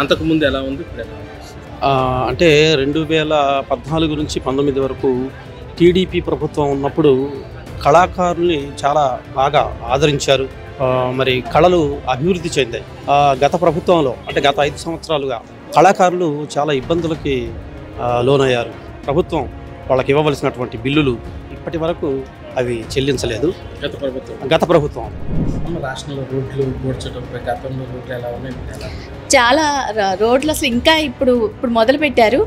అంతకుముందు ఎలా ఉంది, ఇప్పుడు ఎలా ఉంది? అంటే 2014 నుంచి 19 వరకు టీడీపీ ప్రభుత్వం ఉన్నప్పుడు కళాకారుల్ని చాలా బాగా ఆదరించారు. మరి కళలు అభివృద్ధి చెందాయి. గత ప్రభుత్వంలో అంటే గత 5 సంవత్సరాలుగా కళాకారులు చాలా ఇబ్బందులకి లోనయ్యారు. ప్రభుత్వం వాళ్ళకి ఇవ్వవలసినటువంటి బిల్లులు ఇప్పటి వరకు అవి చెల్లించలేదు. గత ప్రభుత్వం రాష్ట్రంలో రోడ్లు పూడ్చడం, గతంలో రోడ్లు ఎలా ఉన్నాయి? చాలా రోడ్లు అసలు ఇంకా ఇప్పుడు మొదలు పెట్టారు.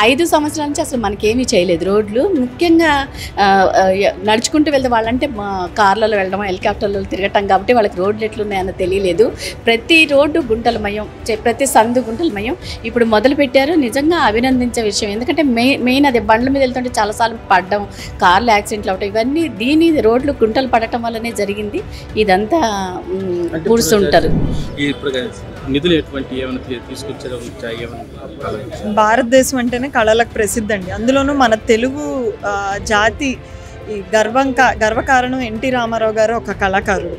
5 సంవత్సరాల నుంచి అసలు మనకేమీ చేయలేదు రోడ్లు. ముఖ్యంగా నడుచుకుంటూ వెళ్తే వాళ్ళంటే కార్లలో వెళ్ళడం, హెలికాప్టర్లలో తిరగటం కాబట్టి వాళ్ళకి రోడ్లు ఎట్లున్నాయన్న తెలియలేదు. ప్రతి రోడ్డు గుంటలమయం, ప్రతి సందు గుంటలమయం ఇప్పుడు మొదలు పెట్టారు. నిజంగా అభినందించే విషయం. ఎందుకంటే మెయిన్ అదే బండ్ల మీద వెళ్తుంటే చాలాసార్లు పడడం, కార్లు యాక్సిడెంట్లు అవటం, ఇవన్నీ దీని రోడ్లు గుంటలు పడటం వల్లనే జరిగింది. ఇదంతా పూడుస్తుంటారు. నిధులు ఎటువంటి ఏమైనా తీసుకొచ్చేది? భారతదేశం అంటేనే కళలకు ప్రసిద్ధి అండి. అందులోనూ మన తెలుగు జాతి గర్వకారణం ఎన్టీ రామారావు గారు ఒక కళాకారుడు.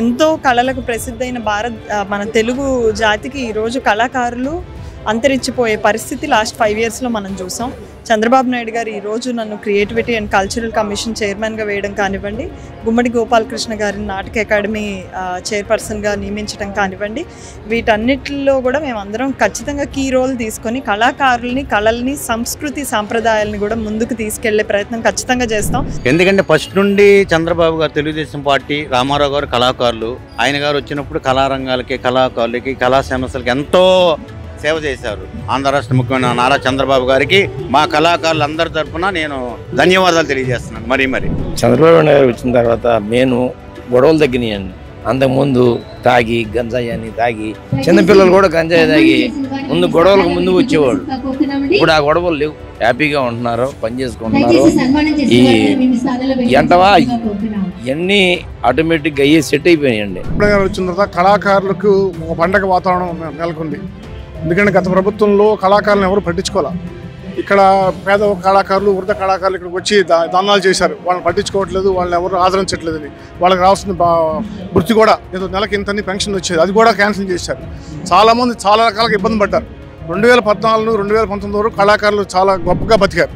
ఎంతో కళలకు ప్రసిద్ధైన మన తెలుగు జాతికి ఈరోజు కళాకారులు అంతరించిపోయే పరిస్థితి లాస్ట్ 5 yearsలో మనం చూసాం. చంద్రబాబు నాయుడు గారు ఈరోజు నన్ను క్రియేటివిటీ అండ్ కల్చరల్ కమిషన్ చైర్మన్గా వేయడం కానివ్వండి, గుమ్మడి గోపాలకృష్ణ గారిని నాటక అకాడమీ చైర్పర్సన్గా నియమించడం కానివ్వండి, వీటన్నిటిలో కూడా మేమందరం ఖచ్చితంగా కీ రోల్ తీసుకొని కళాకారుల్ని, కళల్ని, సంస్కృతి సాంప్రదాయాలని కూడా ముందుకు తీసుకెళ్లే ప్రయత్నం ఖచ్చితంగా చేస్తాం. ఎందుకంటే ఫస్ట్ నుండి చంద్రబాబు గారు, తెలుగుదేశం పార్టీ, రామారావు గారు కళాకారులు. ఆయన గారు వచ్చినప్పుడు కళారంగాలకి, కళాకారులకి, కళా సమస్యలకి ఎంతో సేవ చేశారు. ఆంధ్ర రాష్ట్ర ముఖ్యమంత్రి నారా చంద్రబాబు గారికి మా కళాకారులందరి తరఫున నేను ధన్యవాదాలు తెలియజేస్తున్నాను. మరి చంద్రబాబు నాయుడు గారు వచ్చిన తర్వాత నేను గొడవలు తగ్గినాయండి. అంతకుముందు తాగి గంజాయి అని తాగి చిన్నపిల్లలు కూడా గంజాయి తాగి ముందు గొడవలకు ముందు వచ్చేవాళ్ళు. ఇప్పుడు ఆ గొడవలు లేవు, హ్యాపీగా ఉంటున్నారు, పని చేసుకుంటున్నారు. ఈ ఎంటవా ఇవన్నీ ఆటోమేటిక్గా అయ్యి సెట్ అయిపోయాయండి. వచ్చిన తర్వాత కళాకారులకు ఒక పండగ వాతావరణం నెలకొంది. ఎందుకంటే గత ప్రభుత్వంలో కళాకారులను ఎవరు పట్టించుకోవాలి. ఇక్కడ పేద కళాకారులు, వృద్ధ కళాకారులు ఇక్కడికి వచ్చి దానాలు చేశారు. వాళ్ళని పట్టించుకోవట్లేదు, వాళ్ళని ఎవరు ఆదరించట్లేదని. వాళ్ళకి రావాల్సిన వృత్తి కూడా ఏదో నెలకి ఇంతని పెన్షన్ వచ్చేది, అది కూడా క్యాన్సిల్ చేశారు. చాలామంది చాలా రకాలుగా ఇబ్బంది పడ్డారు. 2014, 2019 వరకు కళాకారులు చాలా గొప్పగా బతికారు.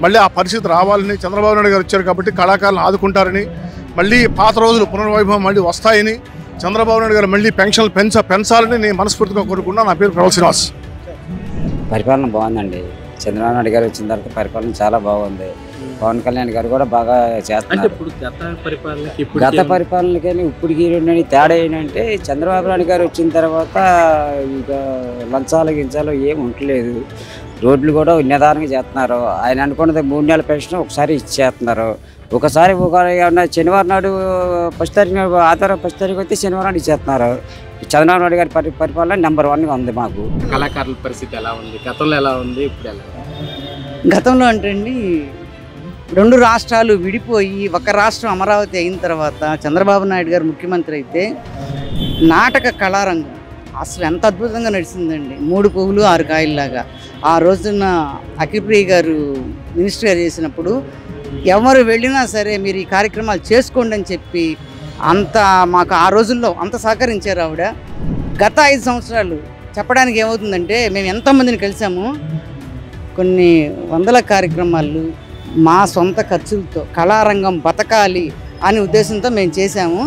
మళ్ళీ ఆ పరిస్థితి రావాలని చంద్రబాబు నాయుడు గారు వచ్చారు కాబట్టి కళాకారులను ఆదుకుంటారని, మళ్ళీ పాత రోజులు పునర్వైభవం మళ్ళీ వస్తాయని, చంద్రబాబు నాయుడు గారు మళ్ళీ పెన్షన్లు పెంచాలని నేను మనస్ఫూర్తిగా కోరుకున్నా. నా పేరు ప్రవల్ శ్రీనివాస్. పరిపాలన బాగుందండి. చంద్రబాబు నాయుడు గారు వచ్చిన తర్వాత పరిపాలన చాలా బాగుంది. పవన్ కళ్యాణ్ గారు కూడా బాగా చేస్తున్నారు. గత పరిపాలనకి ఇప్పటికి తేడా ఏంటంటే చంద్రబాబు నాయుడు గారు వచ్చిన తర్వాత ఇక లంచాలు గించాలు ఏం ఉండలేదు. రోడ్లు కూడా నిదానంగా చేస్తున్నారు. ఆయన అనుకున్నది 3 నెలల పెన్షన్ ఒకసారి ఇచ్చేస్తున్నారు. ఒకసారి శనివారం నాడు 1st తారీఖు ఆధారం 1st తారీఖు వస్తే శనివారం నాడు ఇచ్చేస్తున్నారు. చంద్రబాబు నాయుడు గారి పరిపాలన నెంబర్ 1గా ఉంది. మాకు కళాకారుల పరిస్థితి ఎలా ఉంది? గతంలో ఎలా ఉంది, ఇప్పుడు ఎలా? గతంలో అంటే అండి 2 రాష్ట్రాలు విడిపోయి ఒక రాష్ట్రం అమరావతి అయిన తర్వాత చంద్రబాబు నాయుడు గారు ముఖ్యమంత్రి అయితే నాటక కళారంగం అసలు ఎంత అద్భుతంగా నడిచిందండి. 3 పువ్వులు 6 కాయల్లాగా. ఆ రోజున అఖిలప్రియ గారు మినిస్టర్గా చేసినప్పుడు ఎవరు వెళ్ళినా సరే మీరు ఈ కార్యక్రమాలు చేసుకోండి అని చెప్పి మాకు ఆ రోజుల్లో అంత సహకరించారు ఆవిడ. గత 5 సంవత్సరాలు చెప్పడానికి ఏమవుతుందంటే మేము ఎంతోమందిని కలిసాము. కొన్ని వందల కార్యక్రమాలు మా సొంత ఖర్చులతో కళారంగం బతకాలి అనే ఉద్దేశంతో మేము చేశాము.